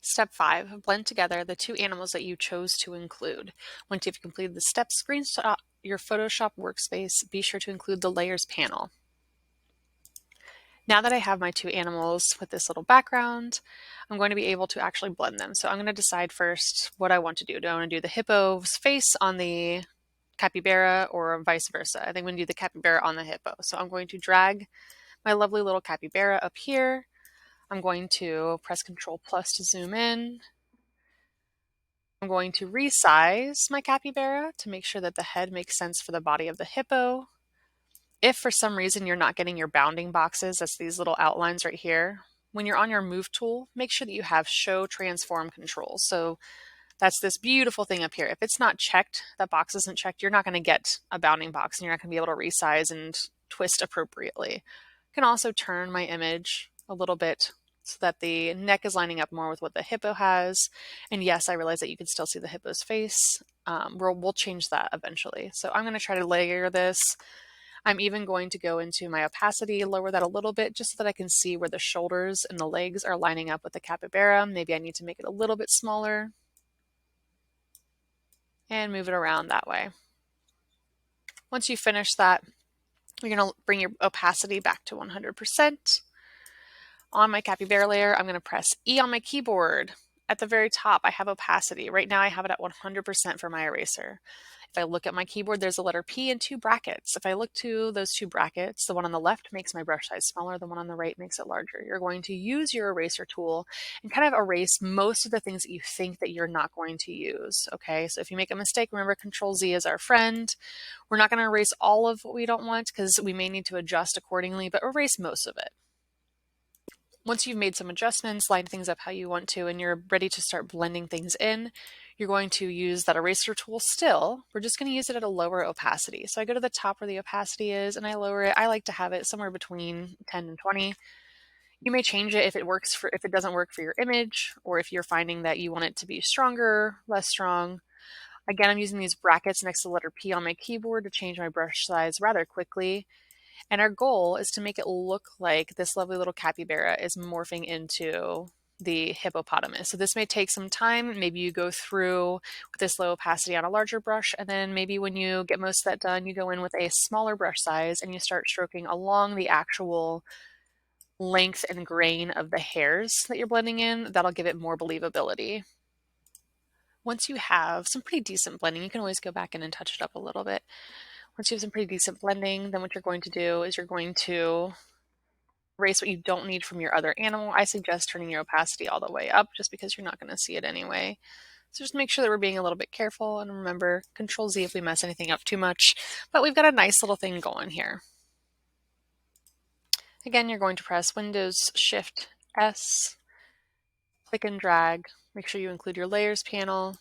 Step 5, blend together the two animals that you chose to include. Once you've completed the steps, screenshot your Photoshop workspace. Be sure to include the layers panel. Now that I have my two animals with this little background, I'm going to be able to actually blend them. So I'm going to decide first what I want to do. Do I want to do the hippo's face on the capybara or vice versa? I think I'm going to do the capybara on the hippo. So I'm going to drag my lovely little capybara up here. I'm going to press Control plus to zoom in. I'm going to resize my capybara to make sure that the head makes sense for the body of the hippo. If for some reason you're not getting your bounding boxes, that's these little outlines right here, when you're on your move tool, make sure that you have show transform controls. So that's this beautiful thing up here. If it's not checked, that box isn't checked, you're not going to get a bounding box and you're not going to be able to resize and twist appropriately. I can also turn my image a little bit so that the neck is lining up more with what the hippo has. And yes, I realize that you can still see the hippo's face. We'll change that eventually. So I'm going to try to layer this. I'm even going to go into my opacity, lower that a little bit just so that I can see where the shoulders and the legs are lining up with the capybara. Maybe I need to make it a little bit smaller and move it around that way. Once you finish that, you're going to bring your opacity back to 100%. On my capybara layer, I'm going to press E on my keyboard. At the very top, I have opacity. Right now I have it at 100% for my eraser. If I look at my keyboard, there's a letter P and two brackets. If I look to those two brackets, the one on the left makes my brush size smaller, the one on the right makes it larger. You're going to use your eraser tool and kind of erase most of the things that you think that you're not going to use, okay? So if you make a mistake, remember Control Z is our friend. We're not going to erase all of what we don't want because we may need to adjust accordingly, but erase most of it. Once you've made some adjustments, line things up how you want to, and you're ready to start blending things in, you're going to use that eraser tool still. We're just going to use it at a lower opacity. So I go to the top where the opacity is and I lower it. I like to have it somewhere between 10 and 20. You may change it if it doesn't work for your image, or if you're finding that you want it to be stronger, less strong. Again, I'm using these brackets next to the letter P on my keyboard to change my brush size rather quickly. And our goal is to make it look like this lovely little capybara is morphing into the hippopotamus. So this may take some time. Maybe you go through with this low opacity on a larger brush, and then maybe when you get most of that done, you go in with a smaller brush size and you start stroking along the actual length and grain of the hairs that you're blending in. That'll give it more believability. Once you have some pretty decent blending, you can always go back in and touch it up a little bit. Once you have some pretty decent blending, then what you're going to do is you're going to erase what you don't need from your other animal. I suggest turning your opacity all the way up just because you're not going to see it anyway. So just make sure that we're being a little bit careful, and remember Control Z if we mess anything up too much. But we've got a nice little thing going here. Again, you're going to press Windows Shift S, click and drag. Make sure you include your layers panel.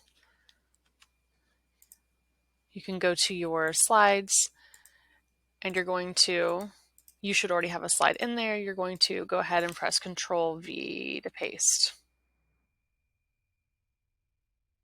You can go to your slides and you should already have a slide in there. You're going to go ahead and press Control V to paste.